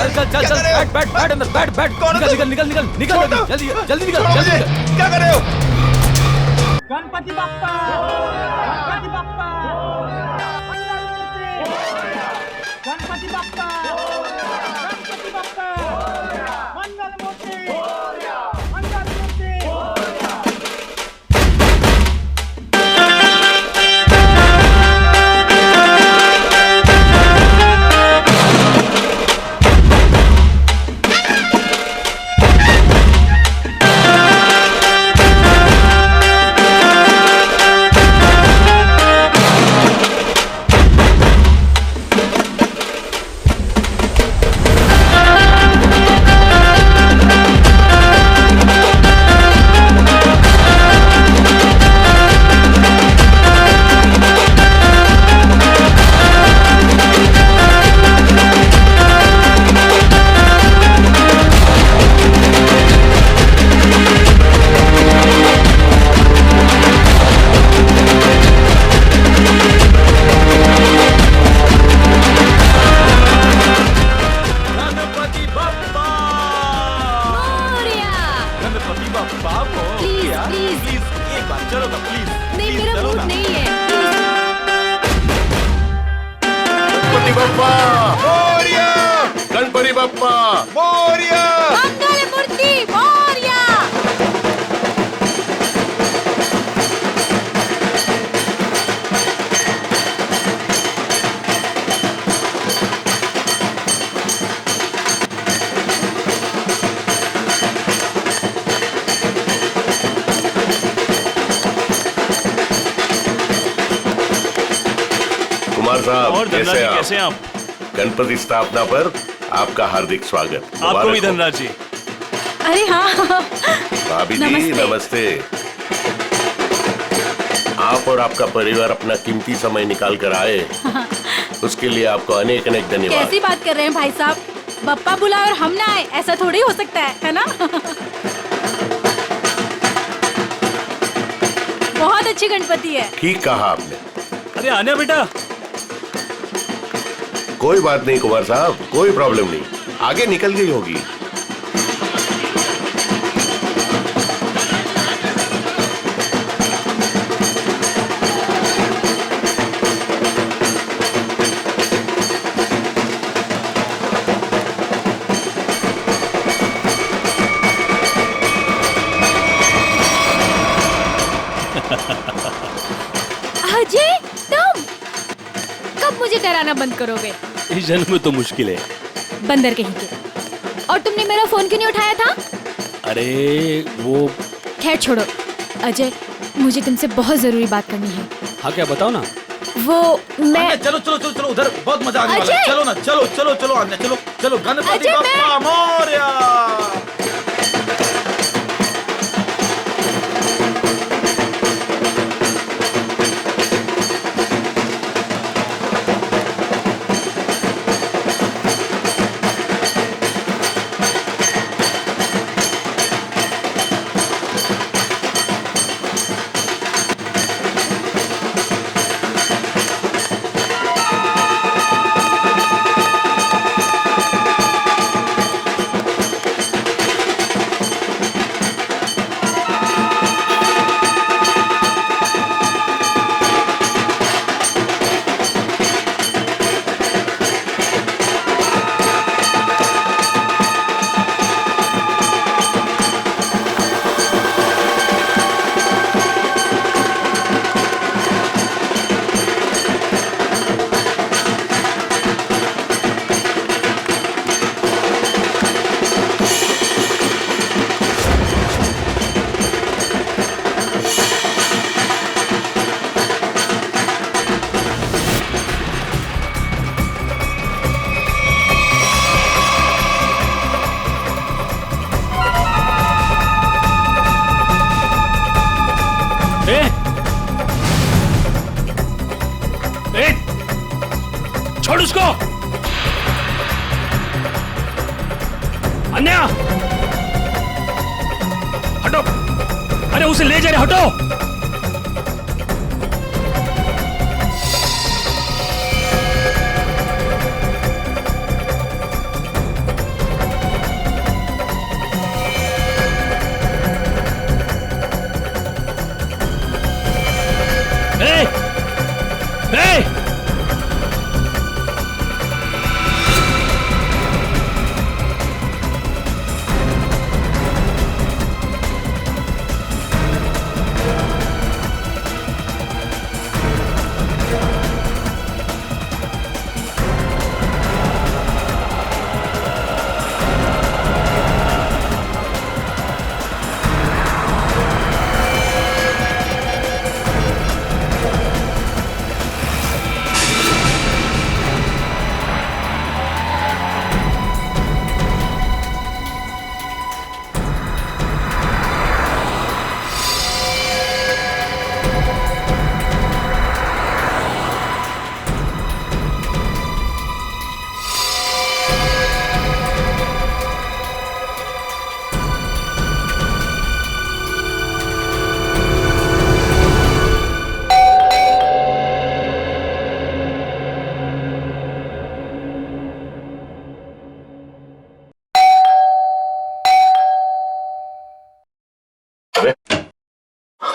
चल चल बैठ बैठ बैठ अंदर बैठ बैठ निकल निकल निकल निकल निकल जल्दी जल्दी निकल जल्दी क्या कर रहे हो? गणपति बाप्पा, गणपति बाप्पा, गणपति बाप्पा, गणपति बाप्पा, मंगल मूर्ति, मंगल मूर्ति। गणपति बप्पा मोरया, मंगल मूर्ति मोरया। कुमार साहब और धनराज जी कैसे हैं आप? गणपति स्थापना पर आपका हार्दिक स्वागत। आपको भी धनराज जी। अरे हाँ भाभी जी नमस्ते। आप और आपका परिवार अपना कीमती समय निकाल कर आए, उसके लिए आपको अनेक अनेक धन्यवाद। कैसी बात कर रहे हैं भाई साहब, बप्पा बुला और हम ना आए, ऐसा थोड़ी हो सकता है ना? बहुत अच्छी गणपति है। ठीक कहा आपने। अरे आने बेटा। कोई बात नहीं कुमार साहब, कोई प्रॉब्लम नहीं, आगे निकल गई होगी। अजय तुम कब मुझे डराना बंद करोगे? इस जन्म में तो मुश्किल है। बंदर कहीं के। और तुमने मेरा फोन क्यों नहीं उठाया था? अरे वो खैर छोड़ो अजय, मुझे तुमसे बहुत जरूरी बात करनी है। हाँ क्या बताओ ना। वो मैं चलो चलो चलो चलो उधर बहुत मजा आने वाला है। अजय! चलो ना चलो चलो चलो अन्य चलो चलो गणपति अजय, बप्पा मोरया। छोड़ उसको। अन्या हटो। अरे उसे ले जा रहे, हटो।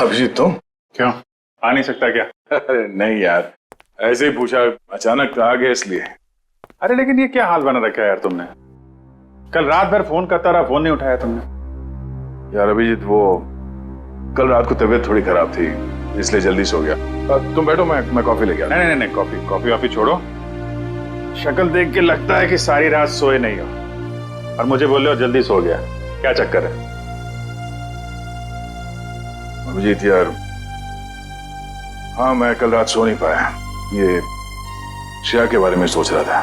अभिजीत तुम क्यों आ नहीं सकता क्या? अरे नहीं यार, ऐसे ही पूछा, अचानक आ गया इसलिए। अरे लेकिन ये क्या हाल बना रखा है यार तुमने? कल रात भर फोन करता रहा, फोन नहीं उठाया तुमने। यार अभिजीत वो कल रात को तबीयत थोड़ी खराब थी इसलिए जल्दी सो गया। तुम बैठो, मैं कॉफी लेके आता। नहीं, कॉफी वॉफी छोड़ो। शक्ल देख के लगता है कि सारी रात सोए नहीं हो और मुझे बोल रहे हो जल्दी सो गया। क्या चक्कर है अभिजीत यार? हाँ मैं कल रात सो नहीं पाया, ये श्रेया के बारे में सोच रहा था।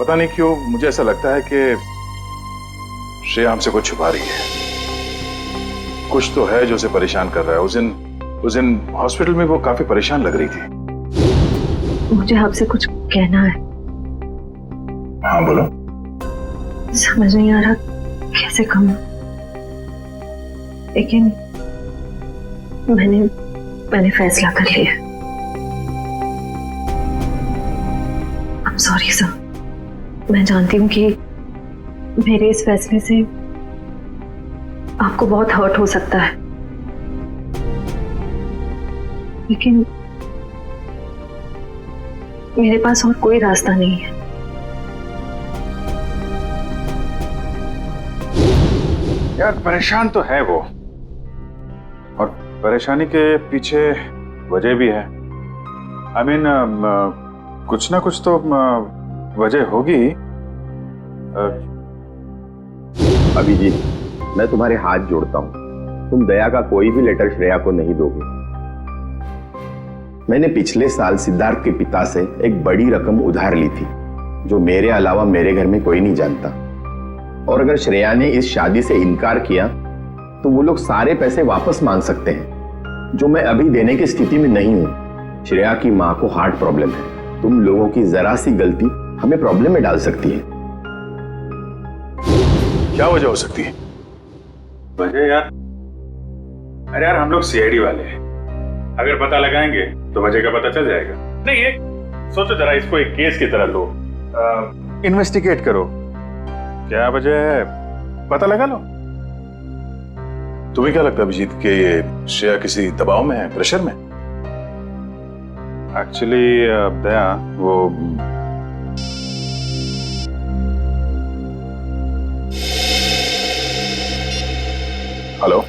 पता नहीं क्यों मुझे ऐसा लगता है कि श्रेया हमसे कुछ छुपा रही है। कुछ तो है जो उसे परेशान कर रहा है। उस दिन हॉस्पिटल में वो काफी परेशान लग रही थी। मुझे आपसे कुछ कहना है। हाँ बोलो। समझ नहीं आ रहा कैसे कहूं, लेकिन मैंने फैसला कर लिया। I'm sorry सर, मैं जानती हूँ कि मेरे इस फैसले से आपको बहुत हर्ट हो सकता है, लेकिन मेरे पास और कोई रास्ता नहीं है। यार परेशान तो है वो, और परेशानी के पीछे वजह भी है। I mean, कुछ ना कुछ तो वजह होगी। अभिजीत, मैं तुम्हारे हाथ जोड़ता हूं, तुम दया का कोई भी लेटर श्रेया को नहीं दोगे। मैंने पिछले साल सिद्धार्थ के पिता से एक बड़ी रकम उधार ली थी जो मेरे अलावा मेरे घर में कोई नहीं जानता, और अगर श्रेया ने इस शादी से इनकार किया तो वो लोग सारे पैसे वापस मांग सकते हैं, जो मैं अभी देने की स्थिति में नहीं हूं। श्रेया की मां को हार्ट प्रॉब्लम है, तुम लोगों की जरा सी गलती हमें प्रॉब्लम में डाल सकती है। क्या वजह हो सकती है? वजह यार, अरे यार हम लोग सीआईडी वाले हैं, अगर पता लगाएंगे तो वजह का पता चल जाएगा। नहीं ये सोचो जरा, इसको एक केस की तरह लो, इन्वेस्टिगेट करो, क्या वजह है पता लगा लो। तुम्हें क्या लगता है अभिजीत कि ये श्रेया किसी दबाव में है, प्रेशर में? एक्चुअली दया वो हेलो,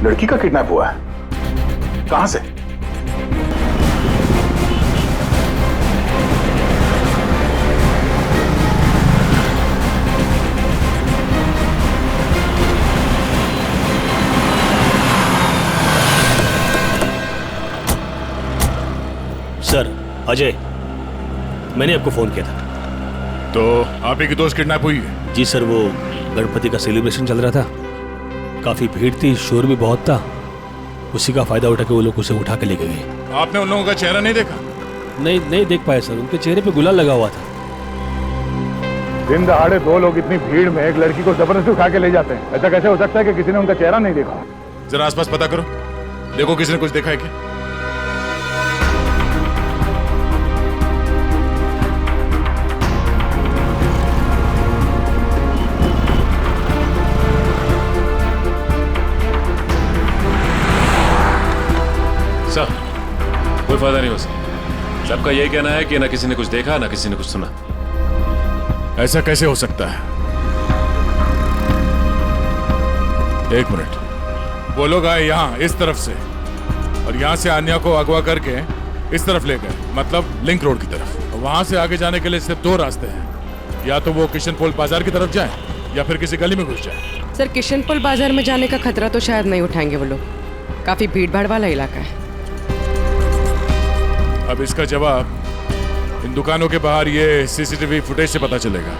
लड़की का किडनैप हुआ है? कहां से? सर अजय, मैंने आपको फोन किया था। तो आप ही की दोस्त किडनैप हुई है? जी सर, वो गणपति का सेलिब्रेशन चल रहा था, काफी भीड़ थी, शोर भी बहुत था, उसी का फायदा उठा के वो लोग उसे उठा के लेके गए। आपने उन लोगों का चेहरा नहीं देखा? नहीं देख पाया सर, उनके चेहरे पे गुलाल लगा हुआ था। दिन दहाड़े दो लोग इतनी भीड़ में एक लड़की को जबरदस्ती उठा के ले जाते हैं, ऐसा कैसे हो सकता है कि किसी ने उनका चेहरा नहीं देखा? जरा आसपास पता करो, देखो किसी ने कुछ देखा है क्या? सर कोई फायदा नहीं हो सकता, सबका यही कहना है कि ना किसी ने कुछ देखा ना किसी ने कुछ सुना। ऐसा कैसे हो सकता है? एक मिनट, वो लोग आए यहाँ इस तरफ से और यहाँ से आन्या को अगवा करके इस तरफ ले गए, मतलब लिंक रोड की तरफ। वहां से आगे जाने के लिए सिर्फ दो रास्ते हैं, या तो वो किशनपोल बाजार की तरफ जाए या फिर किसी गली में घुस जाए। सर किशनपोल बाजार में जाने का खतरा तो शायद नहीं उठाएंगे वो लोग, काफी भीड़ भाड़ वाला इलाका है। अब इसका जवाब इन दुकानों के बाहर ये सीसीटीवी फुटेज से पता चलेगा।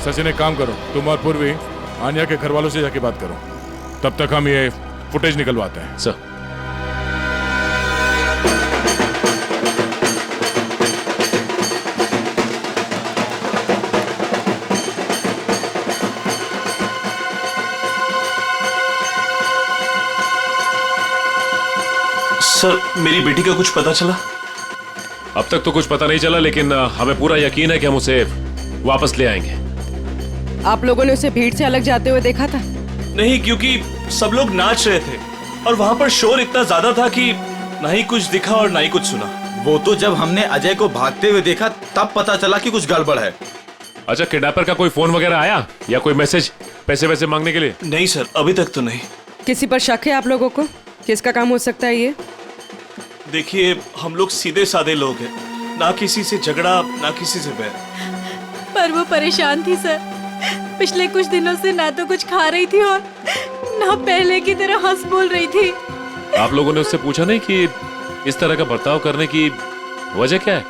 सचिन एक काम करो, तुम और पूर्वी आन्या के घर वालों से जाके बात करो, तब तक हम ये फुटेज निकलवाते हैं। सर सर मेरी बेटी का कुछ पता चला? अब तक तो कुछ पता नहीं चला, लेकिन हमें पूरा यकीन है कि हम उसे वापस ले आएंगे। आप लोगों ने उसे भीड़ से अलग जाते हुए देखा था? नहीं, क्योंकि सब लोग नाच रहे थे और वहां पर शोर इतना ज्यादा था कि ना ही कुछ दिखा और ना ही कुछ सुना। वो तो जब हमने अजय को भागते हुए देखा तब पता चला कि कुछ गड़बड़ है। अच्छा, किडनैपर का कोई फोन वगैरह आया या कोई मैसेज पैसे वैसे मांगने के लिए? नहीं सर, अभी तक तो नहीं। किसी पर शक है आप लोगों को? किसका काम हो सकता है ये? देखिए, हम लोग सीधे साधे लोग हैं, ना किसी से झगड़ा ना किसी से बैर। पर वो परेशान थी सर। पिछले कुछ दिनों से ना तो कुछ खा रही थी और ना पहले की तरह हंस बोल रही थी। आप लोगों ने उससे पूछा नहीं कि इस तरह का बर्ताव करने की वजह क्या है?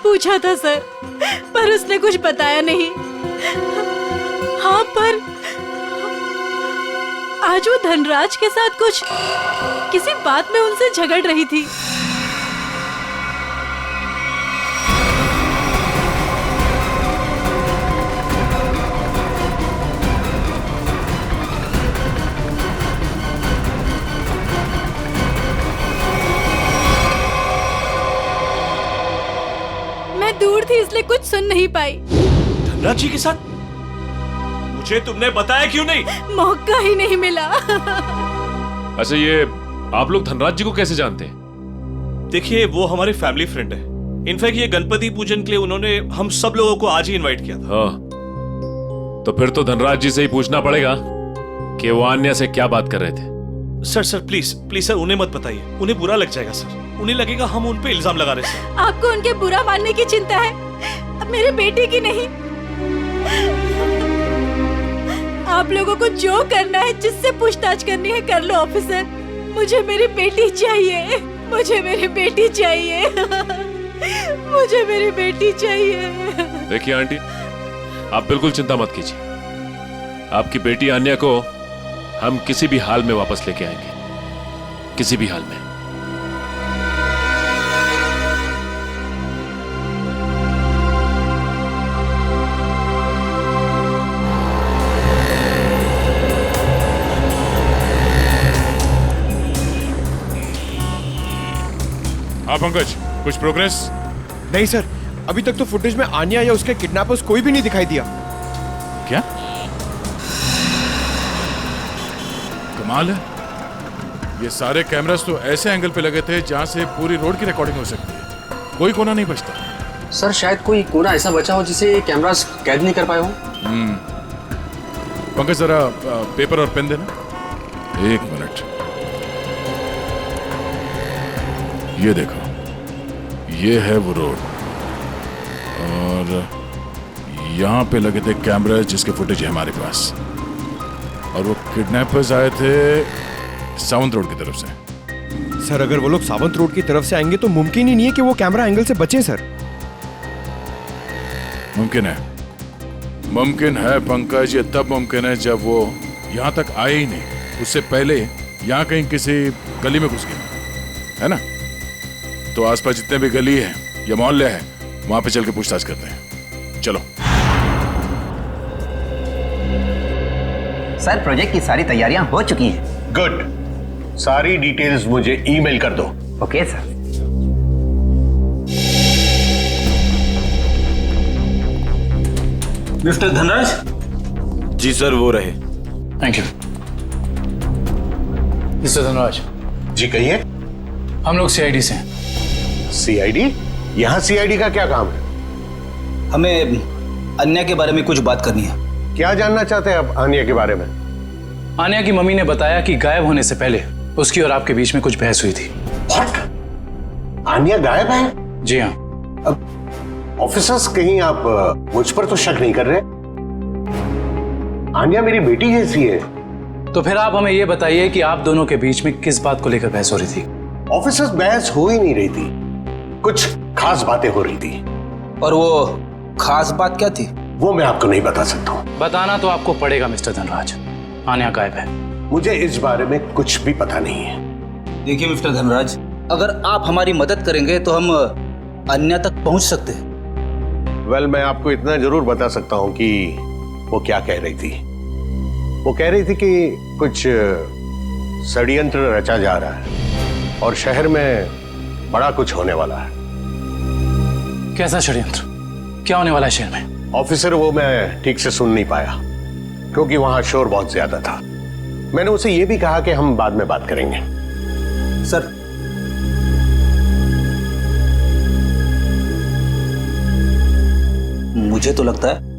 पूछा था सर, पर उसने कुछ बताया नहीं। हाँ, पर आज वो धनराज के साथ कुछ किसी बात में उनसे झगड़ रही थी। मैं दूर थी इसलिए कुछ सुन नहीं पाई। धनराज जी के साथ? मुझे तुमने बताया क्यों नहीं? मौका ही नहीं मिला। अच्छा, ये आप लोग धनराज जी को कैसे जानते हैं? देखिए, वो हमारे फैमिली फ्रेंड है। इनफैक्ट ये गणपति पूजन के लिए उन्होंने हम सब लोगों को आज ही इनवाइट किया था। हाँ, तो फिर तो धनराज जी से ही पूछना पड़ेगा कि वो अन्या से क्या बात कर रहे थे। सर प्लीज प्लीज सर, उन्हें मत बताइए, उन्हें बुरा लग जाएगा सर। उन्हें लगेगा हम उन पे इल्जाम लगा रहे हैं। आपको उनके बुरा मानने की चिंता है, अब मेरे बेटे की नहीं। आप लोगों को जो करना है, जिससे पूछताछ करनी है कर लो ऑफिसर। मुझे मेरी बेटी चाहिए, मुझे मेरी बेटी चाहिए, मुझे मेरी बेटी चाहिए। देखिए आंटी, आप बिल्कुल चिंता मत कीजिए। आपकी बेटी अन्या को हम किसी भी हाल में वापस लेके आएंगे, किसी भी हाल में। हाँ पंकज, कुछ प्रोग्रेस? नहीं सर, अभी तक तो फुटेज में आन्या या उसके किडनैपर्स कोई भी नहीं दिखाई दिया। क्या कमाल है, ये सारे कैमरास तो ऐसे एंगल पे लगे थे जहां से पूरी रोड की रिकॉर्डिंग हो सकती है। कोई कोना नहीं बचता। सर शायद कोई कोना ऐसा बचा हो जिसे कैमरास कैद नहीं कर पाए हो। पंकज जरा पेपर और पेन देना। एक मिनट, ये देखो, ये है वो रोड और यहाँ पे लगे थे कैमरा जिसके फुटेज है हमारे पास। और वो किडनैपर्स आए थे सावंत रोड की तरफ से। सर अगर वो लोग सावंत रोड की तरफ से आएंगे तो मुमकिन ही नहीं है कि वो कैमरा एंगल से बचे सर। मुमकिन है, मुमकिन है पंकज। ये तब मुमकिन है जब वो यहाँ तक आए ही नहीं, उससे पहले यहाँ कहीं किसी गली में घुस गए, है ना? तो आसपास जितने भी गली है या मोहल्ले हैं, वहां पे चल के पूछताछ करते हैं। चलो। सर प्रोजेक्ट की सारी तैयारियां हो चुकी हैं। गुड, सारी डिटेल्स मुझे ईमेल कर दो। Okay sir. मिस्टर धनराज? जी सर, वो रहे। Thank you. मिस्टर धनराज जी कहिए। हम लोग सीआईडी से हैं। सीआईडी? यहाँ सीआईडी का क्या काम है? हमें अन्या के बारे में कुछ बात करनी है। क्या जानना चाहते हैं आप आन्या के बारे में? आन्या की मम्मी ने बताया कि गायब होने से पहले उसकी और आपके बीच में कुछ बहस हुई थी। What? आन्या गायब है? जी हाँ। अब ऑफिसर्स, कहीं आप मुझ पर तो शक नहीं कर रहे? आन्या मेरी बेटी जैसी है। तो फिर आप हमें ये बताइए कि आप दोनों के बीच में किस बात को लेकर बहस हो रही थी? ऑफिसर्स, बहस हो ही नहीं रही थी, कुछ खास बातें हो रही थी। और वो खास बात क्या थी? वो मैं आपको नहीं बता सकता हूँ। बताना तो आपको पड़ेगा मिस्टर धनराज। आन्या गायब है। मुझे इस बारे में कुछ भी पता नहीं है। देखिए मिस्टर धनराज, अगर आप हमारी मदद करेंगे तो हम अन्या तक पहुंच सकते हैं। वेल, मैं आपको इतना जरूर बता सकता हूँ कि वो क्या कह रही थी। वो कह रही थी कि कुछ षड्यंत्र रचा जा रहा है और शहर में बड़ा कुछ होने वाला है। कैसा षड्यंत्र? क्या होने वाला है शहर में? ऑफिसर, वो मैं ठीक से सुन नहीं पाया क्योंकि वहां शोर बहुत ज्यादा था। मैंने उसे यह भी कहा कि हम बाद में बात करेंगे। सर, मुझे तो लगता है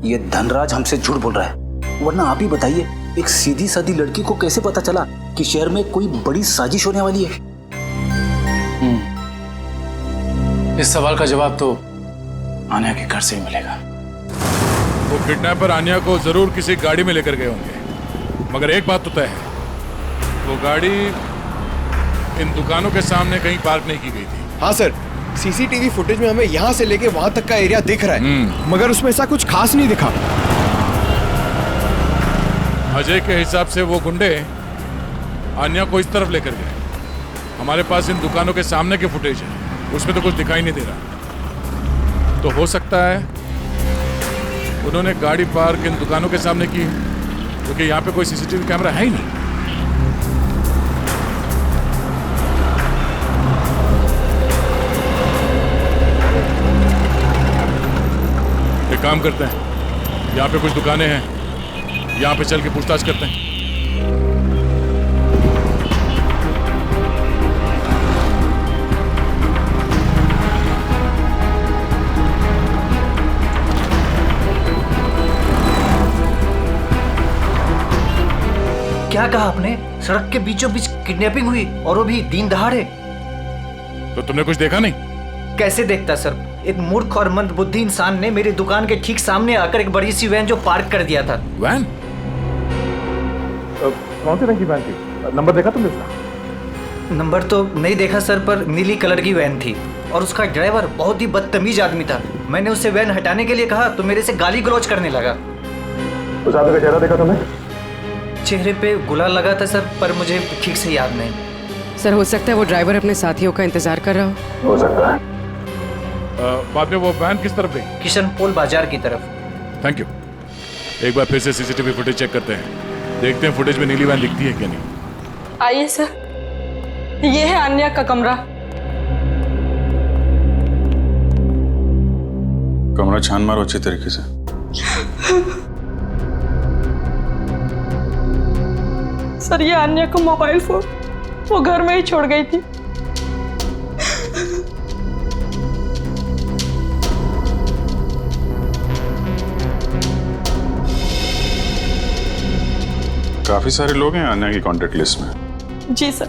ये धनराज हमसे झूठ बोल रहा है, वरना आप ही बताइए, एक सीधी सादी लड़की को कैसे पता चला कि शहर में कोई बड़ी साजिश होने वाली है? इस सवाल का जवाब तो आन्या के घर से ही मिलेगा। वो किडनैपर आन्या को जरूर किसी गाड़ी में लेकर गए होंगे, मगर एक बात तो तय है, वो गाड़ी इन दुकानों के सामने कहीं पार्क नहीं की गई थी। हाँ सर, सीसीटीवी फुटेज में हमें यहाँ से लेके वहां तक का एरिया दिख रहा है, मगर उसमें ऐसा कुछ खास नहीं दिखा। अजय के हिसाब से वो गुंडे आन्या को इस तरफ लेकर गए। हमारे पास इन दुकानों के सामने के फुटेज है, उसमें तो कुछ दिखाई नहीं दे रहा। तो हो सकता है उन्होंने गाड़ी पार्क इन दुकानों के सामने की, क्योंकि यहाँ पे कोई सीसीटीवी कैमरा है ही नहीं। एक काम करते हैं, यहाँ पे कुछ दुकानें हैं, यहाँ पे चल के पूछताछ करते हैं। क्या कहा आपने? सड़क के बीचों बीच किडनैपिंग हुई, और वो भी दिन दहाड़े? तो तुमने कुछ देखा नहीं? कैसे देखता सर, एक मूर्ख और मंदबुद्धि इंसान ने मेरी दुकान के ठीक सामने आकर एक बड़ी सी वैन जो पार्क कर दिया था। वैन? कौन सी रंग की वैन थी? नंबर देखा तुमने उसका? नंबर तो नहीं देखा सर, पर नीली कलर की वैन थी और उसका ड्राइवर बहुत ही बदतमीज आदमी था। मैंने उससे वैन हटाने के लिए कहा तो मेरे से गाली गलौज करने लगा। उस आदमी का चेहरा देखा तुमने? चेहरे पे गुलाल लगा था सर, पर मुझे ठीक से याद नहीं। सर, हो सकता है वो ड्राइवर अपने साथियों का इंतजार कर रहा हो सकता है। बाद में वो वैन किस तरफ गई? किशन पोल बाजार की तरफ। Thank you. एक बार फिर से सीसीटीवी फुटेज चेक करते हैं, देखते हैं फुटेज में नीली वैन दिखती है क्या नहीं। आइए सर, ये है आन्या का कमरा। कमरा छान मारो अच्छे तरीके से। सर, ये आन्या का मोबाइल फोन वो घर में ही छोड़ गई थी। काफी सारे लोग हैं आन्या की कांटेक्ट लिस्ट में। जी सर,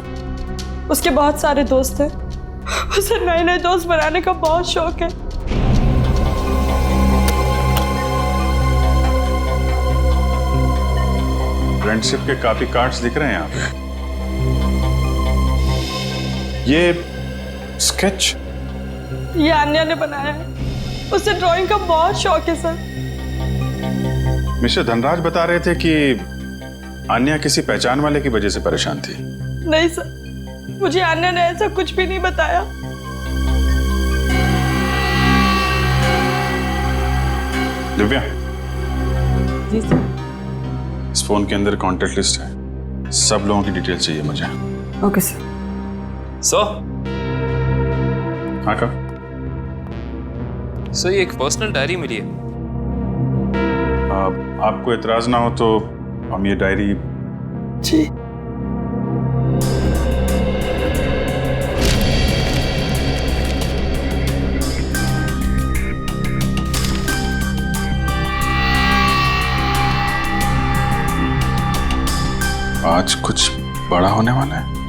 उसके बहुत सारे दोस्त हैं। उसे नए नए दोस्त बनाने का बहुत शौक है। फ्रेंडशिप के काफी कार्ड्स दिख रहे हैं यहाँ पे। ये स्केच ये आन्या ने बनाया है। उसे ड्राइंग का बहुत शौक है सर। मिस्टर धनराज बता रहे थे कि आन्या किसी पहचान वाले की वजह से परेशान थी। नहीं सर, मुझे आन्या ने ऐसा कुछ भी नहीं बताया। दिव्या, जी सर। इस फोन के अंदर कांटेक्ट लिस्ट है, सब लोगों की डिटेल चाहिए मुझे। Okay sir. हाँ का? सर, ये एक पर्सनल डायरी मिली है। आपको एतराज ना हो तो हम ये डायरी। जी। आज कुछ बड़ा होने वाला है।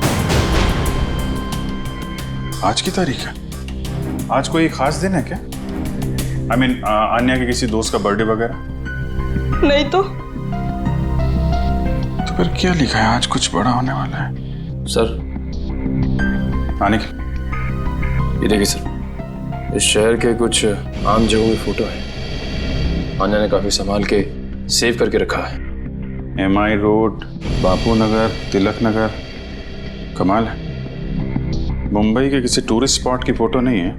आज की तारीख है? आज कोई खास दिन है क्या? I mean, आन्या के किसी दोस्त का बर्थडे वगैरह? नहीं तो फिर क्या लिखा है? आज कुछ बड़ा होने वाला है। सर, आने की ये देखिए सर, इस शहर के कुछ आम जगहों की फोटो है। आन्या ने काफी संभाल के सेव करके रखा है। MI road, Bapu Nagar, Tilak Nagar. कमाल है, मुंबई के किसी टूरिस्ट स्पॉट की फोटो नहीं है,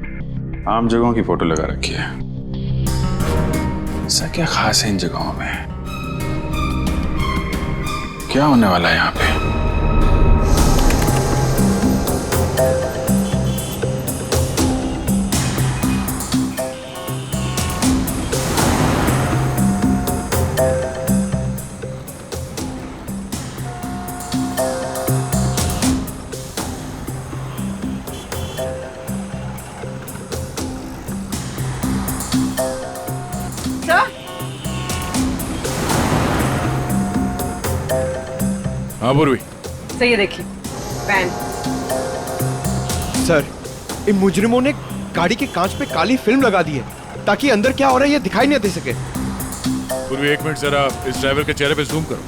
आम जगहों की फोटो लगा रखी है। ऐसा क्या खास है इन जगहों में? क्या होने वाला है यहाँ पे? हाँ पूर्वी। सर ये देखिए वैन। सर इन मुजरिमों ने गाड़ी के कांच पे काली फिल्म लगा दी है ताकि अंदर क्या हो रहा है ये दिखाई नहीं दे सके। पूर्वी 1 मिनट जरा इस ड्राइवर के चेहरे पे जूम करो।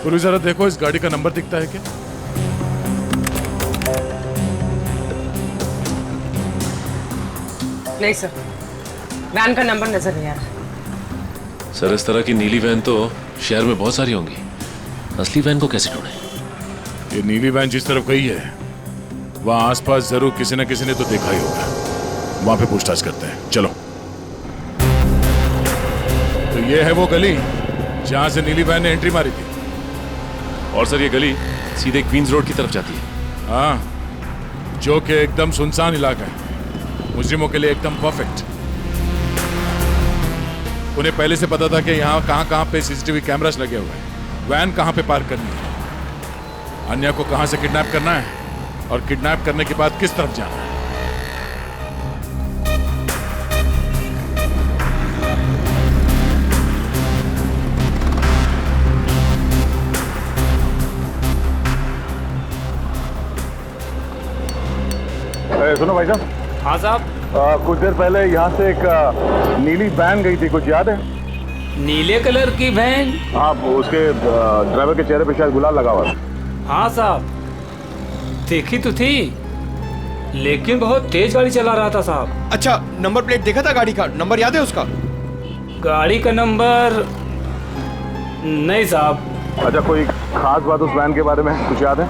पूर्वी जरा देखो इस गाड़ी का नंबर दिखता है क्या? नहीं सर, वैन का नंबर नजर नहीं आ रहा। सर इस तरह की नीली वैन तो शहर में बहुत सारी होंगी, असली वैन को कैसे ढूंढे? ये नीली वैन जिस तरफ गई है वहां आसपास जरूर किसी न किसी ने तो देखा ही होगा। वहां पे पूछताछ करते हैं, चलो। तो ये है वो गली जहां से नीली वैन ने एंट्री मारी थी। और सर ये गली सीधे क्वींस रोड की तरफ जाती है। हाँ, जो कि एकदम सुनसान इलाका है, मुजरिमों के लिए एकदम परफेक्ट। उन्हें पहले से पता था कि यहाँ कहाँ पे सीसीटीवी कैमरास लगे हुए हैं, वैन कहाँ पे पार्क करनी है, अन्या को कहाँ से किडनैप करना है और किडनैप करने के बाद किस तरफ जाना है। सुनो भाई साहब। हाँ साहब। कुछ देर पहले यहाँ से एक नीली वैन गई थी, कुछ याद है? नीले कलर की वैन? हाँ, उसके ड्राइवर के चेहरे पे शायद गुलाल लगा हुआ था। हाँ साहब, देखी तो थी लेकिन बहुत तेज गाड़ी चला रहा था साहब। अच्छा, नंबर प्लेट देखा था गाड़ी का? नंबर याद है उसका? गाड़ी का नंबर नहीं साहब। अच्छा, कोई खास बात उस वैन के बारे में कुछ याद है?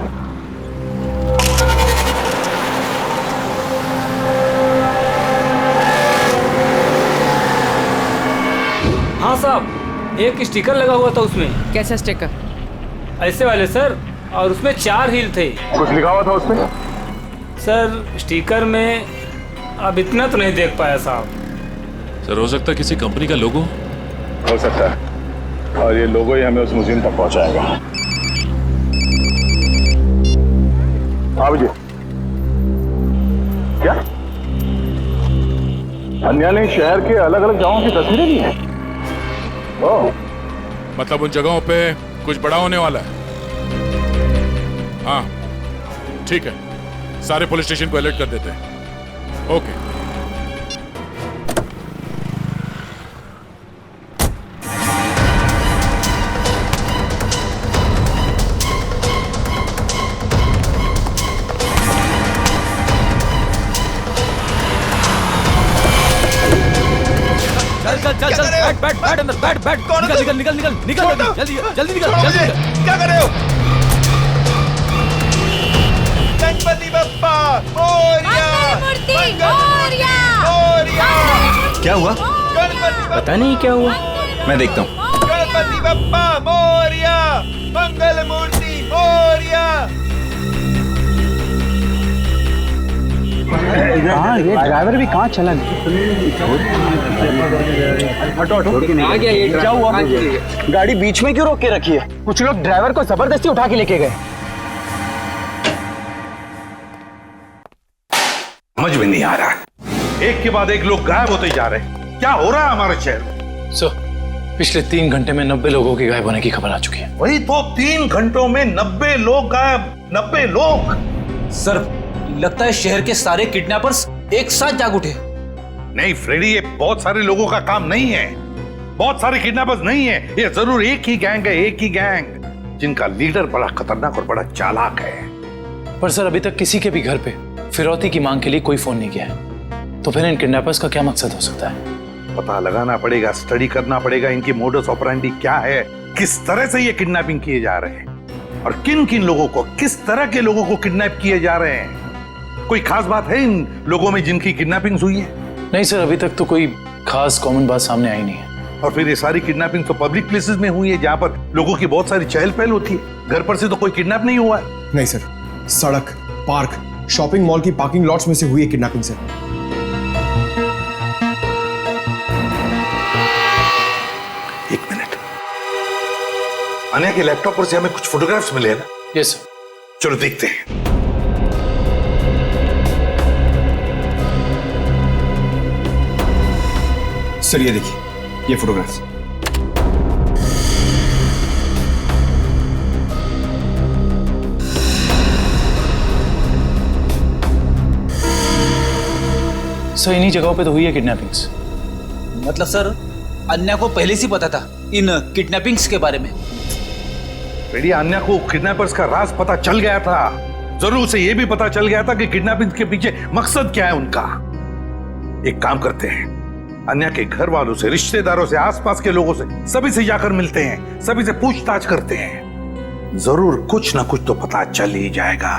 हाँ साहब, एक स्टिकर लगा हुआ था उसमें। कैसा स्टिकर? ऐसे वाले सर, और उसमें 4 हील थे। कुछ लिखा हुआ था उसमें? सर स्टिकर में अब इतना तो नहीं देख पाया साहब। सर हो सकता है किसी कंपनी का लोगो हो सकता है, और ये लोगो ही हमें उस मुजरिम तक पहुंचाएगा। हाँ जी, क्या अन्या ने शहर के अलग अलग जगहों की तस्वीरें ली हैं? ओह, मतलब उन जगहों पे कुछ बड़ा होने वाला है। हाँ ठीक है, सारे पुलिस स्टेशन को अलर्ट कर देते हैं। ओके। चल चल बैठ अंदर, बैठ निकल जल्दी निकल। क्या कर रहे हो? गणपति बप्पा मोरया! क्या हुआ? पता नहीं क्या हुआ, मैं देखता हूँ। गणपति बप्पा मोरया! मंगल मूर्ति मोरया! हाँ, ये ड्राइवर भी कहाँ चला गया? आ गया ये। क्या हुआ? गाड़ी बीच में क्यों रोक के रखी है? कुछ लोग ड्राइवर को जबरदस्ती उठा के लेके गए। समझ में नहीं आ रहा, एक के बाद एक लोग गायब होते जा रहे हैं। क्या हो रहा है हमारे शहर में? सर पिछले 3 घंटे में 90 लोगों की गायब होने की खबर आ चुकी है। वही तो, 3 घंटों में 90 लोग गायब। 90 लोग? सर लगता है शहर के सारे किडनैपर्स एक साथ जाग उठे। नहीं फ्रेडी, ये बहुत सारे लोगों का काम नहीं है, बहुत सारे किडनैपर्स नहीं है, ये जरूर एक ही गैंग है, एक ही गैंग जिनका लीडर बड़ा खतरनाक और बड़ा चालाक है। पर सर अभी तक किसी के भी घर पे फिरौती की मांग के लिए कोई फोन नहीं किया है, तो फिर इन किडनैपर्स का क्या मकसद हो सकता है? पता लगाना पड़ेगा, स्टडी करना पड़ेगा इनकी मोडस ऑपरेंडी क्या है, किस तरह से ये किडनैपिंग किए जा रहे हैं और किन किन लोगों को, किस तरह के लोगों को किडनैप किए जा रहे हैं। कोई खास बात है इन लोगों में जिनकी किडनैपिंग हुई है? नहीं सर, अभी तक तो कोई खास कॉमन बात सामने आई नहीं है। और फिर ये सारी किडनैपिंग तो पब्लिक प्लेसेस में हुई है जहां पर लोगों की बहुत सारी चहल पहल होती है। घर पर से तो कोई किडनैप नहीं हुआ है। नहीं सर, सड़क, पार्क, शॉपिंग मॉल की पार्किंग लॉट्स में से हुई है किडनैपिंग सर। एक मिनट, अन्या के लैपटॉप पर से हमें कुछ फोटोग्राफ्स मिले ना? Yes sir. चलो देखते हैं। सर ये देखिए, ये फोटोग्राफ्स। सर इन्हीं जगहों पे तो हुई है किडनैपिंग्स। मतलब सर अन्या को पहले से पता था इन किडनैपिंग्स के बारे में? बेटी, अन्या को किडनैपर्स का राज पता चल गया था। जरूर उसे यह भी पता चल गया था कि किडनैपिंग के पीछे मकसद क्या है उनका। एक काम करते हैं, अन्या के घर वालों से, रिश्तेदारों से, आसपास के लोगों से, सभी से जाकर मिलते हैं, सभी से पूछताछ करते हैं। जरूर कुछ ना कुछ तो पता चल ही जाएगा।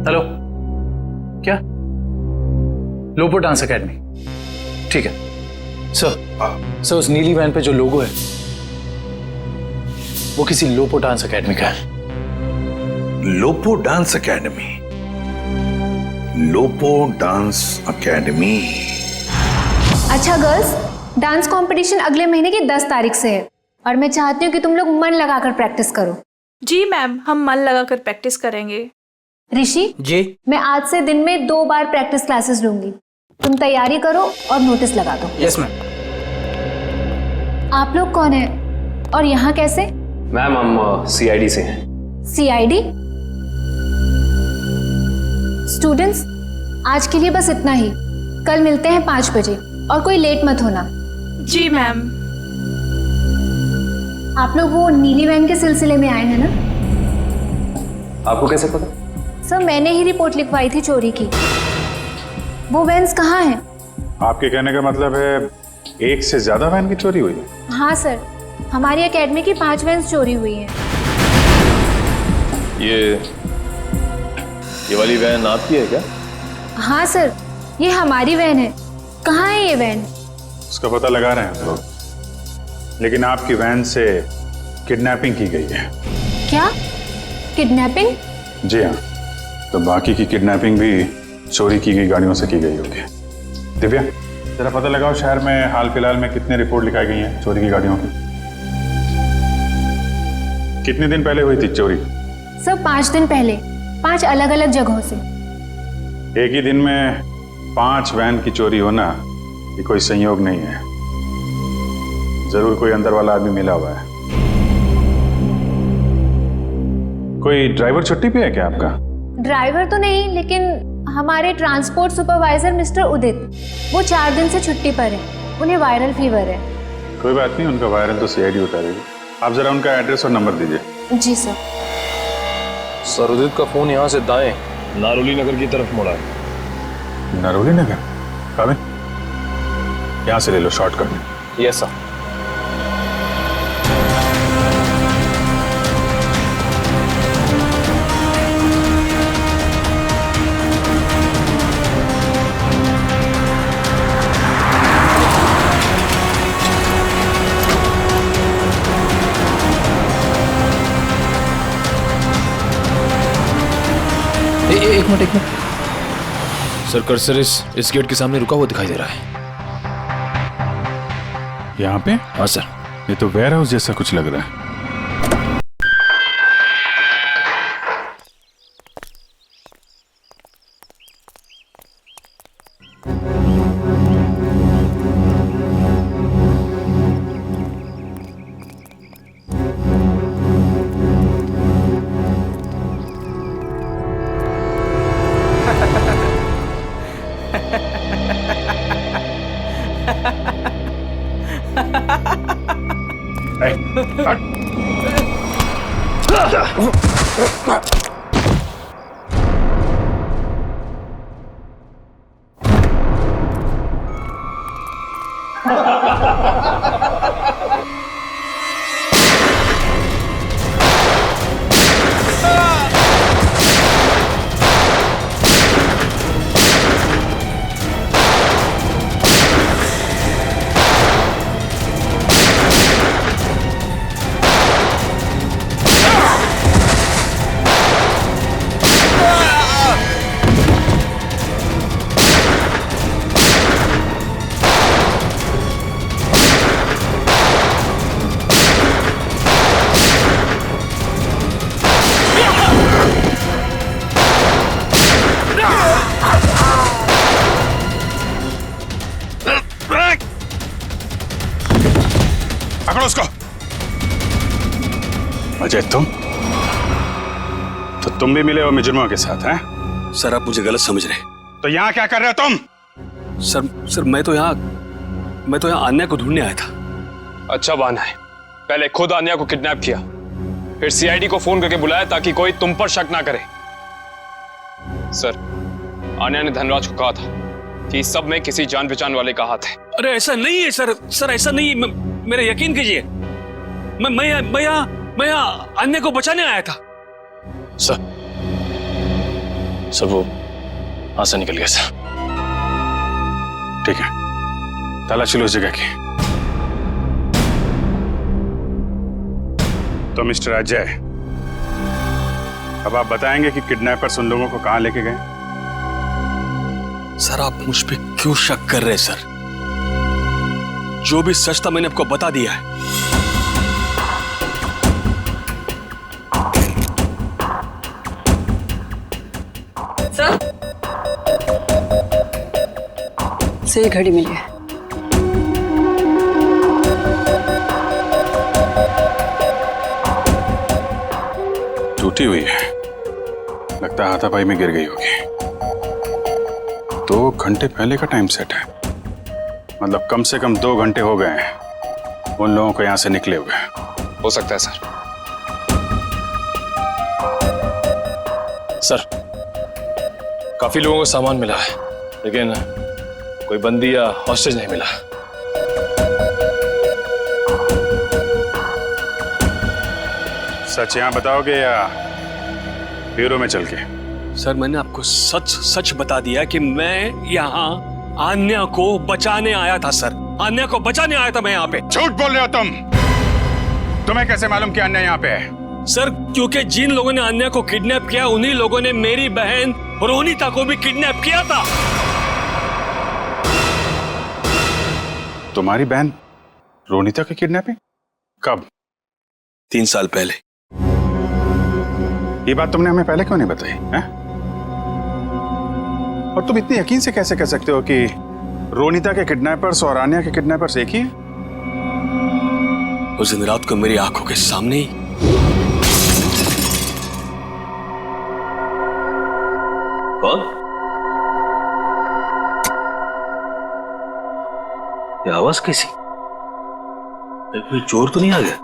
हेलो, क्या? लोपो डांस एकेडमी, ठीक है सर। उस नीली वैन पे जो लोगो है वो किसी लोपो डांस एकेडमी का है। Lopo dance academy? Lopo dance academy. अच्छा गर्ल्स, डांस कंपटीशन अगले महीने की 10 तारीख से है और मैं चाहती हूँ कि तुम लोग मन लगाकर प्रैक्टिस करो। जी मैम, हम मन लगाकर प्रैक्टिस करेंगे। ऋषि जी, मैं आज से दिन में 2 बार प्रैक्टिस क्लासेस लूंगी। तुम तैयारी करो और नोटिस लगा दो। Yes ma'am. आप लोग कौन है और यहाँ कैसे? मैम हम CID से हैं। CID? स्टूडेंट्स, आज के लिए बस इतना ही। कल मिलते हैं 5 बजे और कोई लेट मत होना। जी मैम। आप लोग वो नीली वैन के सिलसिले में आए हैं ना? आपको कैसे पता? सर मैंने ही रिपोर्ट लिखवाई थी चोरी की। वो वैन्स कहाँ हैं? आपके कहने का मतलब है एक से ज्यादा वैन की चोरी हुई है? हाँ सर, हमारी एकेडमी की 5 वैन्स चोरी हुई हैं। ये वाली वैन आपकी है क्या? हाँ सर, ये हमारी वैन है। कहाँ है ये वैन? उसका पता लगा रहे हैं हम लोग, लेकिन आपकी वैन से किडनैपिंग की गई है। क्या? किडनैपिंग? जी हाँ, तो बाकी की किडनैपिंग भी चोरी की गई गाड़ियों से की गई होगी। दिव्या, जरा पता लगाओ शहर में हाल फिलहाल में कितने रिपोर्ट लिखाई गई हैं चोरी की गाड़ियों की। कितने दिन पहले हुई थी चोरी? सर 5 दिन पहले, 5 अलग अलग जगहों से। एक ही दिन में 5 वैन की चोरी होना ये कोई संयोग नहीं है। जरूर कोई अंदर वाला आदमी मिला हुआ है। कोई ड्राइवर छुट्टी पे है क्या आपका? ड्राइवर तो नहीं, लेकिन हमारे ट्रांसपोर्ट सुपरवाइजर मिस्टर उदित, वो 4 दिन से छुट्टी पर है। उन्हें वायरल फीवर है। कोई बात नहीं, उनका वायरल तो CID उतारेगी। आप जरा उनका एड्रेस और नंबर दीजिए। जी सर। सर उदित का फोन यहाँ से दाएं नारोली नगर की तरफ मुड़ा है। नारोली नगर? काबिन, यहाँ से ले लो शॉर्टकट। Yes sir. एक मिनट सर, कर्सर इस गेट के सामने रुका हुआ दिखाई दे रहा है। यहाँ पे? हाँ सर। ये तो वेयर हाउस जैसा कुछ लग रहा है। अजय तुम भी मिले हो मुजरिमों के साथ हैं? सर आप मुझे गलत समझ रहे हैं। तो यहाँ क्या कर रहे हो तुम? सर मैं तो यहाँ आन्या को ढूंढने आया था। अच्छा बहाना है, पहले खुद आन्या को किडनैप किया, फिर सीआईडी को फोन करके बुलाया ताकि कोई तुम पर शक ना करे। सर, आन्या ने धनराज को कहा था कि इस सब में किसी जान पहचान वाले का हाथ है। अरे ऐसा नहीं है सर ऐसा नहीं, मेरा यकीन कीजिए। मैं यहाँ आन्या को बचाने आया था। सर वो हाथ से निकल गया सर। ठीक है, तलाशी लो उस जगह की। तो मिस्टर अजय, अब आप बताएंगे कि किडनैपर्स उन लोगों को कहां लेके गए? सर आप मुझ पे क्यों शक कर रहे हैं सर? जो भी सच था मैंने आपको बता दिया है। सर सही घड़ी मिली है। टूटी हुई है, लगता है हाथापाई में गिर गई होगी। 2 घंटे पहले का टाइम सेट है, मतलब कम से कम 2 घंटे हो गए हैं उन लोगों को यहां से निकले हुए। हो सकता है सर। सर काफी लोगों को सामान मिला है, लेकिन कोई बंदी या हॉस्टेज नहीं मिला। सच यहाँ बताओगे या ब्यूरो में चल के? सर मैंने आपको सच बता दिया कि मैं यहाँ आन्या को बचाने आया था सर। आन्या को बचाने आया था मैं यहाँ पे। झूठ बोल रहे हो तुम। तुम्हें कैसे मालूम कि आन्या यहाँ पे है? सर क्योंकि जिन लोगों ने आन्या को किडनैप किया उन्हीं लोगों ने मेरी बहन रोनिता को भी किडनैप किया था। तुम्हारी बहन रोनिता की किडनैपिंग कब? 3 साल पहले। ये बात तुमने हमें पहले क्यों नहीं बताई है? और तुम इतने यकीन से कैसे कह सकते हो कि रोनिता के किडनैपर्स और आन्या के किडनैपर्स एक ही हैं? उस दिन रात को मेरी आंखों के सामने ही कौन? ये आवाज कैसी? कोई चोर तो नहीं आ गया?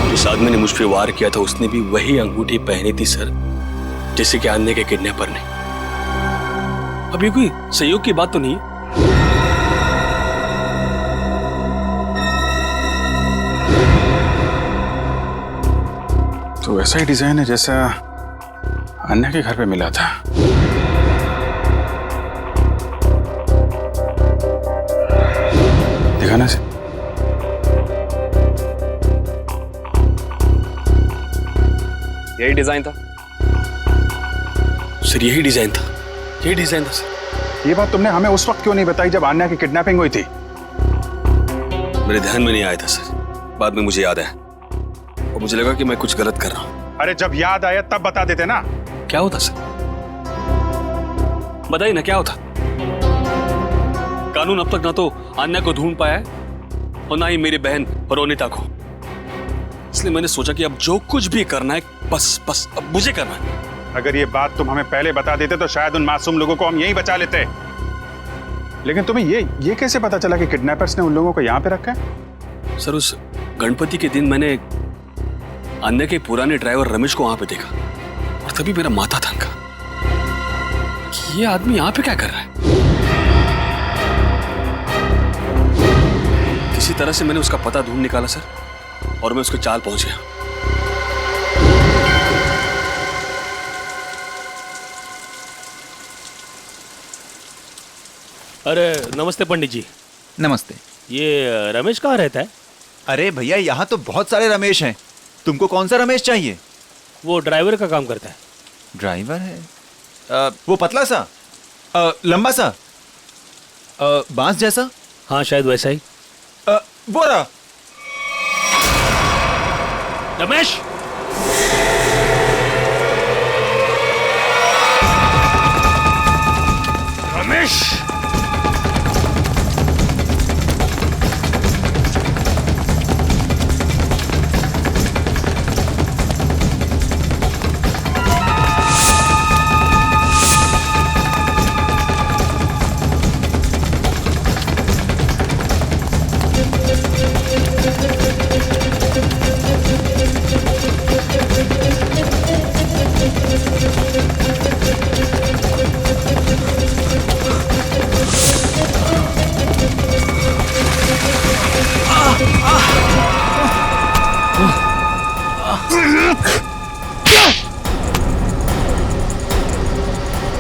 जिस आदमी ने मुझ पे वार किया था उसने भी वही अंगूठी पहनी थी सर, जैसे कि आन्या के किडनैपर ने। अब ये कोई सहयोग की बात तो नहीं है? तो वैसा ही डिजाइन है जैसा आन्या के घर पे मिला था। देखा ना? यही डिजाइन था सर। यही डिजाइन था सर। ये बात तुमने हमें उस वक्त क्यों नहीं बताई जब आन्या की किडनैपिंग हुई थी? मेरे ध्यान में नहीं आया था सर, बाद में मुझे याद आया और मुझे लगा कि मैं कुछ गलत कर रहा हूं। अरे जब याद आया तब बता देते ना। क्या होता सर? बताइए ना क्या होता? कानून अब तक ना तो आन्या को ढूंढ पाया है और ना ही मेरी बहन रोनिता को। इसलिए मैंने सोचा कि अब जो कुछ भी करना है बस अब मुझे करना है। अगर ये बात तुम हमें पहले बता देते तो शायद उन मासूम लोगों को हम यहीं बचा लेते। लेकिन तुम्हें ये कैसे पता चला कि किडनैपर्स ने उन लोगों को यहाँ पे रखा है? सर उस गणपति के दिन मैंने आन्या के पुराने ड्राइवर रमेश को वहां पे देखा और तभी मेरा माथा थनका कि ये आदमी यहाँ पे क्या कर रहा है। किसी तरह से मैंने उसका पता ढूंढ निकाला सर और मैं उसके चाल पहुंच गया। अरे नमस्ते पंडित जी। नमस्ते। ये रमेश कहाँ रहता है? अरे भैया यहाँ तो बहुत सारे रमेश हैं, तुमको कौन सा रमेश चाहिए? वो ड्राइवर का काम करता है। ड्राइवर है? वो पतला सा लंबा सा? बांस जैसा? हाँ शायद वैसा ही। वो रहा। रमेश, रमेश,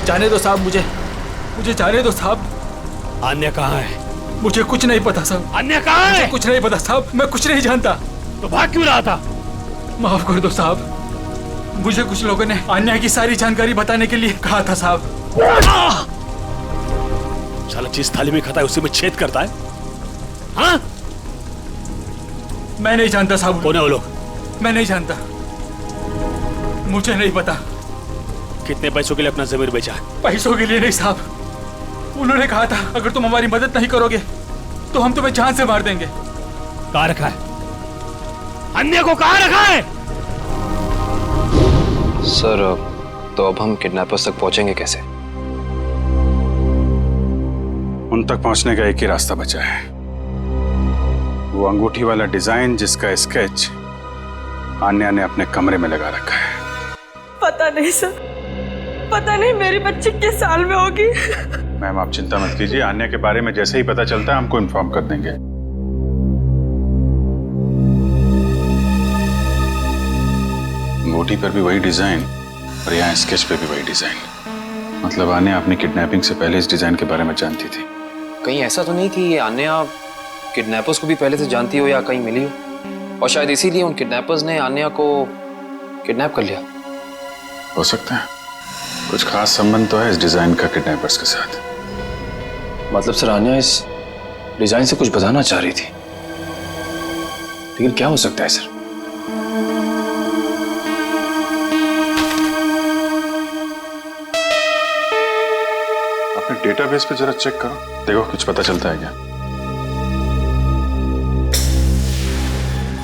जाने दो साहब, मुझे जाने दो साहब। अन्य कहाँ है? मुझे कुछ नहीं पता साहब। अन्य कहाँ है? कुछ नहीं पता साहब, मैं कुछ नहीं जानता। तो भाग क्यों रहा था? माफ कर दो साहब, मुझे कुछ लोगों ने अन्य की सारी जानकारी बताने के लिए कहा था साहब। साला जिस थाली में खाता है उसी में छेद करता है। हाँ? मैं नहीं जानता साहब। कौन है वो लोग? मैं नहीं जानता, मुझे नहीं पता। कितने पैसों के लिए अपना जमीर बेचा? पैसों के लिए नहीं साहब, उन्होंने कहा था अगर तुम हमारी मदद नहीं करोगे तो हम तुम्हें जान से मार देंगे। कहाँ रखा है? अन्य को कहाँ रखा है? सर, तो अब हम किडनैपर्स तक पहुंचेंगे कैसे? उन तक पहुंचने का एक ही रास्ता बचा है, वो अंगूठी वाला डिजाइन जिसका स्केच आन्या ने अपने कमरे में लगा रखा है। पता नहीं सर, पता नहीं मेरी बच्ची किस साल में होगी। मैम आप चिंता मत कीजिए, आन्या के बारे में जैसे ही पता चलता है हमको इन्फॉर्म कर देंगे। अंगूठी पर भी वही डिजाइन और यहाँ स्केच पे भी वही डिजाइन। मतलब आन्या अपनी किडनैपिंग से पहले इस डिजाइन के बारे में जानती थी। कहीं ऐसा तो नहीं कि आन्या किडनैपर्स को भी पहले से जानती हो या कहीं मिली हो, और शायद इसीलिए उन किडनैपर्स ने आन्या को किडनैप कर लिया? हो सकता है, कुछ खास संबंध तो है इस डिजाइन का किडनैपर्स के साथ। मतलब सर, आन्या इस डिजाइन से कुछ बताना चाह रही थी, लेकिन क्या हो सकता है सर? अपने डेटाबेस पे जरा चेक करो, देखो कुछ पता चलता है क्या।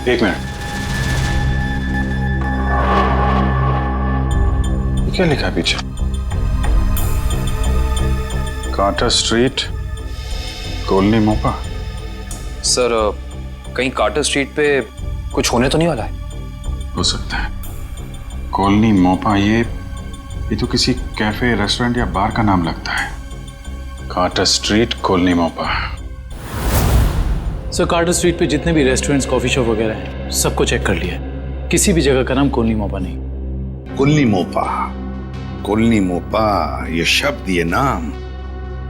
एक मिनट, क्या लिखा है पीछे? Carter street, colony Mopa. Sir, कहीं कार्टर स्ट्रीट पे कुछ होने तो नहीं वाला है? हो सकता है, कॉलोनी मोपा, ये तो किसी कैफे, रेस्टोरेंट या बार का नाम लगता है। Carter street, colony Mopa. Sir, Carter street पे जितने भी रेस्टोरेंट्स, कॉफी शॉप वगैरह हैं, सबको चेक कर लिया, किसी भी जगह का नाम कॉलोनी मोपा नहीं। कॉलोनी मोपा, कॉलोनी मोपा, ये शब्द, ये नाम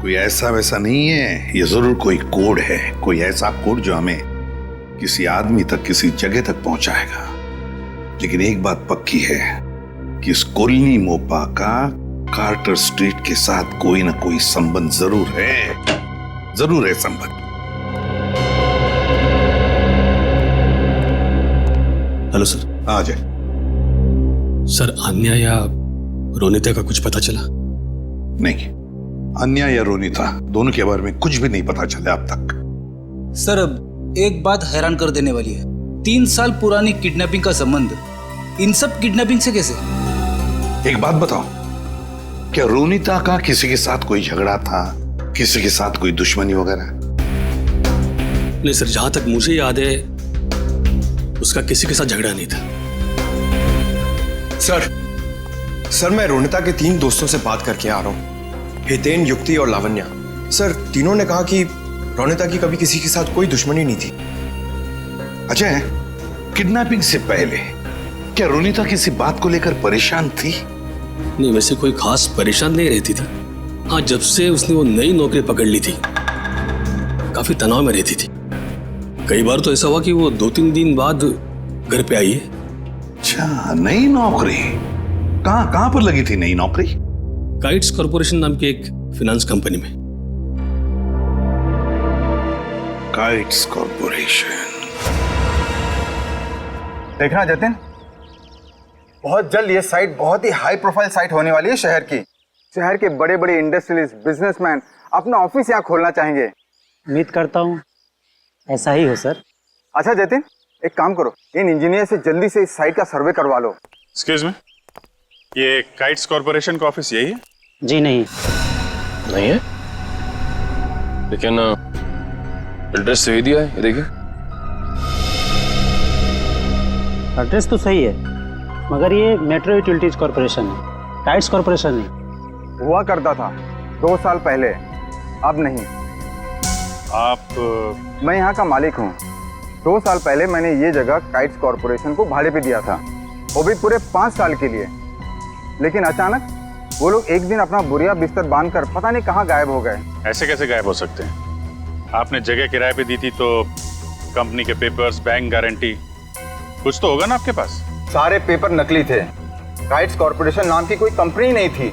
कोई ऐसा वैसा नहीं है, ये जरूर कोई कोड है, कोई ऐसा कोड जो हमें किसी आदमी तक, किसी जगह तक पहुंचाएगा। लेकिन एक बात पक्की है कि इस कॉलोनी मोपा का कार्टर स्ट्रीट के साथ कोई ना कोई संबंध जरूर है संबंध। Hello sir. आ जाए। सर, अन्या या रोनिता का कुछ पता चला? नहीं, अन्या या रोनिता दोनों के बारे में कुछ भी नहीं पता चला अब तक। सर, अब एक बात हैरान कर देने वाली है, 3 साल पुरानी किडनैपिंग का संबंध इन सब किडनैपिंग से कैसे? एक बात बताओ, क्या रोनिता का किसी के साथ कोई झगड़ा था, किसी के साथ कोई दुश्मनी वगैरह? नहीं सर, जहां तक मुझे याद है उसका किसी के साथ झगड़ा नहीं था। सर, मैं रोनिता के 3 दोस्तों से बात करके आ रहा हूँ, हितेन, युक्ति और लावण्या। सर, तीनों ने कहा कि रोनिता की कभी किसी के साथ कोई दुश्मनी नहीं थी। अजय, किडनैपिंग से पहले क्या रोनिता किसी बात को लेकर परेशान थी? नहीं, वैसे कोई खास परेशान नहीं रहती थी। हाँ, जब से उसने वो नई नौकरी पकड़ ली थी काफी तनाव में रहती थी। कई बार तो ऐसा हुआ कि वो 2-3 दिन बाद घर पे आई है। अच्छा, नई नौकरी? कहाँ पर लगी थी नई नौकरी? काइट्स कॉर्पोरेशन नाम की एक फाइनेंस कंपनी में। Kites corporation. देखना जतिन, बहुत जल्द ये साइट बहुत ही हाई प्रोफाइल साइट होने वाली है शहर की। शहर के बड़े बड़े इंडस्ट्रियलिस्ट, बिजनेसमैन अपना ऑफिस यहाँ खोलना चाहेंगे। उम्मीद करता हूँ ऐसा ही हो सर। अच्छा जतिन, एक काम करो, इन इंजीनियर से जल्दी से इस साइट का सर्वे करवा लो। एक्सक्यूज मी, ये काइट्स कॉर्पोरेशन का ऑफिस यही है? जी नहीं है, लेकिन एड्रेस सही दिया है, ये देखिए। एड्रेस तो सही है, मगर ये मेट्रो यूटिलिटीज कॉर्पोरेशन है, काइट्स कॉर्पोरेशन नहीं। हुआ करता था 2 साल पहले, अब नहीं। आप? मैं यहाँ का मालिक हूँ। 2 साल पहले मैंने ये जगह काइट्स कॉर्पोरेशन को भाड़े पे दिया था, वो भी पूरे 5 साल के लिए। लेकिन अचानक वो लोग एक दिन अपना बोरिया बिस्तर बांधकर पता नहीं कहाँ गायब हो गए। ऐसे कैसे गायब हो सकते हैं? आपने जगह किराए पे दी थी तो कंपनी के पेपर्स, बैंक गारंटी कुछ तो होगा ना आपके पास? सारे पेपर नकली थे। काइट्स कॉर्पोरेशन नाम की कोई कंपनी नहीं थी।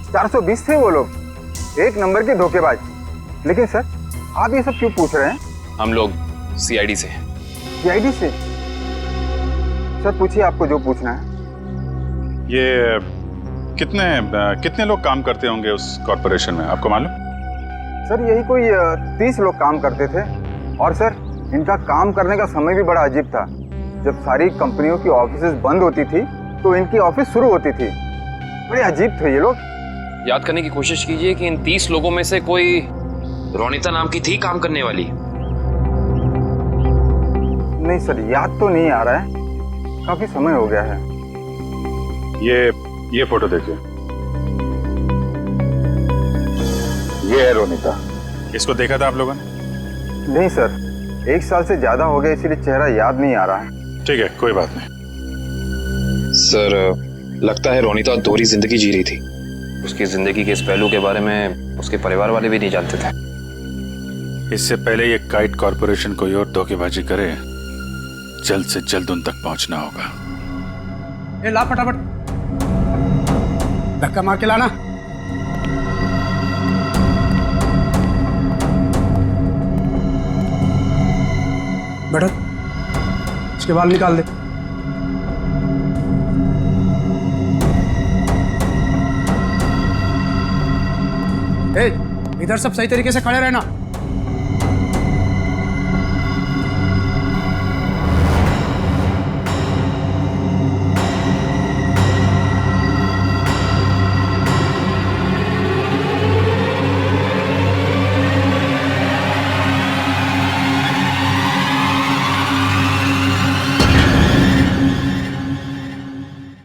420 थे वो लोग, एक नंबर के धोखेबाज। लेकिन सर, आप ये सब क्यों पूछ रहे हैं? हम लोग सीआईडी से। सीआईडी से? सर पूछिए आपको जो पूछना है। ये कितने लोग काम करते होंगे उस कॉर्पोरेशन में, आपको मालूम? सर यही कोई 30 लोग काम करते थे। और सर इनका काम करने का समय भी बड़ा अजीब था। जब सारी कंपनियों की ऑफिसेज बंद होती थी तो इनकी ऑफिस शुरू होती थी। बड़े अजीब थे ये लोग। याद करने की कोशिश कीजिए कि इन 30 लोगों में से कोई रोनिता नाम की थी काम करने वाली? नहीं सर, याद तो नहीं आ रहा है, काफी समय हो गया है। ये फोटो देखिए, ये है रोनिता। इसको देखा था आप लोगों ने? नहीं सर, 1 साल से ज्यादा हो गया, इसीलिए चेहरा याद नहीं आ रहा है। ठीक है, कोई बात नहीं। सर लगता है रोनिता दोहरी जिंदगी जी रही थी। उसकी जिंदगी के इस पहलू के बारे में उसके परिवार वाले भी नहीं जानते थे। इससे पहले ये काइट कॉर्पोरेशन कोई और धोखेबाजी करे, जल्द से जल्द उन तक पहुंचना होगा। ला फटाफट धक्का मार के लाना। बैठो, इसके बाल निकाल दे। इधर सब सही तरीके से खड़े रहना।